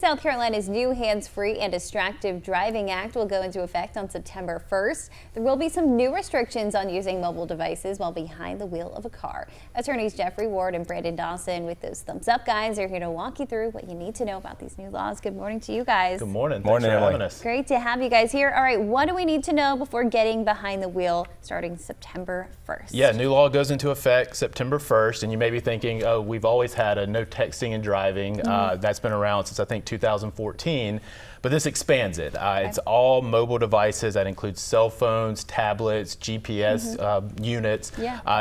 South Carolina's new Hands-Free and Distracted Driving Act will go into effect on September 1st. There will be some new restrictions on using mobile devices while behind the wheel of a car. Attorneys Jeffrey Ward and Brandon Dawson with those Thumbs Up guys are here to walk you through what you need to know about these new laws. Good morning to you guys. Good morning. Morning, Thanks for Emily. having us. Great to have you guys here. All right, what do we need to know before getting behind the wheel starting September 1st? Yeah, new law goes into effect September 1st, and you may be thinking, oh, we've always had a no texting and driving. That's been around since I think 2014, but this expands it. It's all mobile devices. That includes cell phones, tablets, GPS units,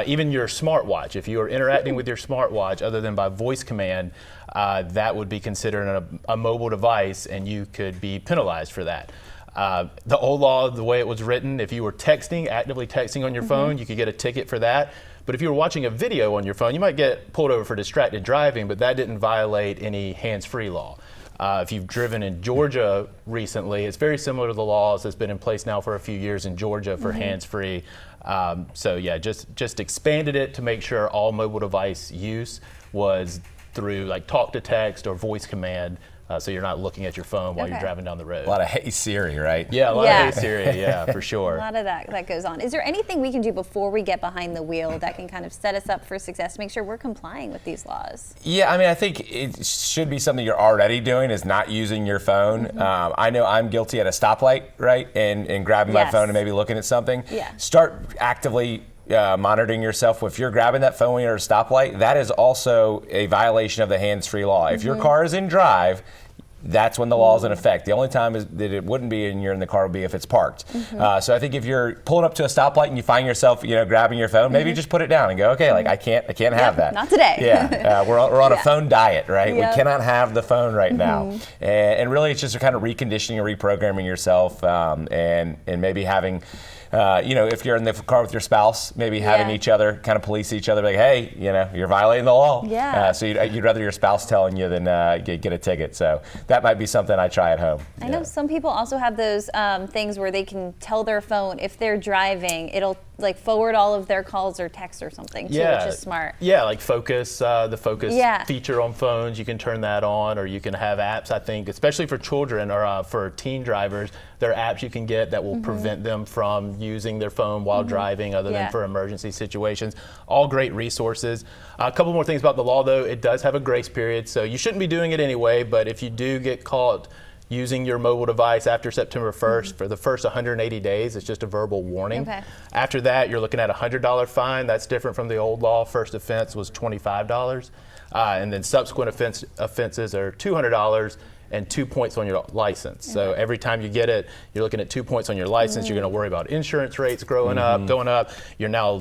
even your smartwatch. If you are interacting with your smartwatch other than by voice command, that would be considered a mobile device, and you could be penalized for that. The old law, the way it was written, if you were actively texting on your phone, you could get a ticket for that. But if you were watching a video on your phone, you might get pulled over for distracted driving, but that didn't violate any hands-free law. If you've driven in Georgia recently, it's very similar to the laws that's been in place now for a few years in Georgia for hands-free. So yeah, just expanded it to make sure all mobile device use was through like talk to text or voice command. So you're not looking at your phone while you're driving down the road. A lot of Hey Siri, right? Yeah, a lot of Hey Siri, yeah, for sure. A lot of that goes on. Is there anything we can do before we get behind the wheel that can kind of set us up for success to make sure we're complying with these laws? Yeah, I mean, I think it should be something you're already doing is not using your phone. I know I'm guilty at a stoplight, right? And grabbing my phone and maybe looking at something. Yeah. Start actively monitoring yourself. If you're grabbing that phone when you're at a stoplight, that is also a violation of the hands-free law. If your car is in drive, that's when the law is in effect. The only time that it wouldn't be and you're in the car would be if it's parked. So I think if you're pulling up to a stoplight and you find yourself, grabbing your phone, maybe just put it down and go, okay, like I can't have that. Not today. Yeah, we're on a phone diet, right? We cannot have the phone right now. And really, it's just kind of reconditioning and reprogramming yourself, and maybe having. If you're in the car with your spouse, maybe having each other kind of police each other, like, hey, you're violating the law. Yeah. So you'd rather your spouse telling you than get a ticket. So that might be something I try at home. I know some people also have those things where they can tell their phone if they're driving, it'll like forward all of their calls or texts or something too, which is smart. Yeah, like Focus, the Focus feature on phones, you can turn that on, or you can have apps, I think, especially for children or for teen drivers, there are apps you can get that will prevent them from using their phone while driving other than for emergency situations. All great resources. A couple more things about the law though, it does have a grace period, so you shouldn't be doing it anyway, but if you do get caught using your mobile device after September 1st, for the first 180 days, it's just a verbal warning. After that, you're looking at a $100 fine. That's different from the old law. First offense was $25. And then subsequent offenses are $200 and 2 points on your license. So every time you get it, you're looking at 2 points on your license. You're going to worry about insurance rates going up. You're now,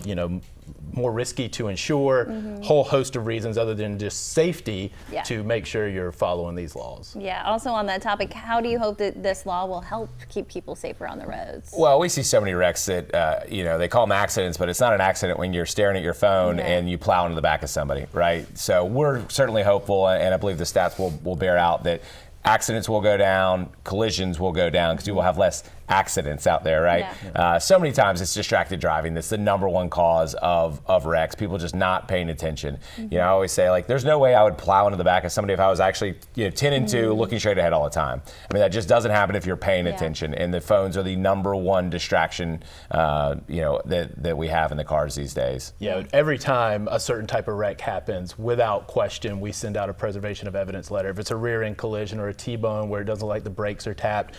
more risky to insure, whole host of reasons other than just safety to make sure you're following these laws. Yeah, also on that topic, how do you hope that this law will help keep people safer on the roads? Well, we see so many wrecks that, they call them accidents, but it's not an accident when you're staring at your phone and you plow into the back of somebody, right? So we're certainly hopeful, and I believe the stats will bear out that accidents will go down, collisions will go down because we will have less accidents out there, right? So many times it's distracted driving. That's the number one cause of wrecks. People just not paying attention. I always say, like, there's no way I would plow into the back of somebody if I was actually 10 and 2 looking straight ahead all the time. I mean, that just doesn't happen if you're paying attention. And the phones are the number one distraction, that we have in the cars these days. Yeah, every time a certain type of wreck happens, without question, we send out a preservation of evidence letter. If it's a rear end collision or a T-bone where it doesn't look like the brakes are tapped,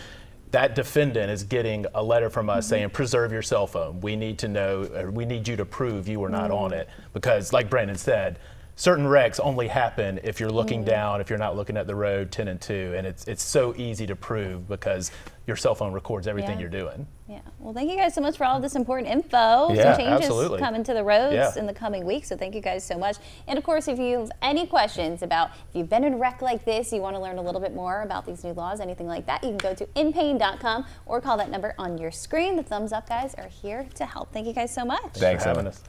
that defendant is getting a letter from us saying, preserve your cell phone. We need to know, or we need you to prove you were not on it. Because like Brandon said, certain wrecks only happen if you're looking down, if you're not looking at the road 10 and 2. And it's so easy to prove because your cell phone records everything you're doing. Yeah. Well, thank you guys so much for all of this important info. Yeah, Some changes coming to the roads in the coming weeks. So thank you guys so much. And of course, if you have any questions about if you've been in a wreck like this, you want to learn a little bit more about these new laws, anything like that, you can go to inpain.com or call that number on your screen. The Thumbs Up guys are here to help. Thank you guys so much. Thanks for having us.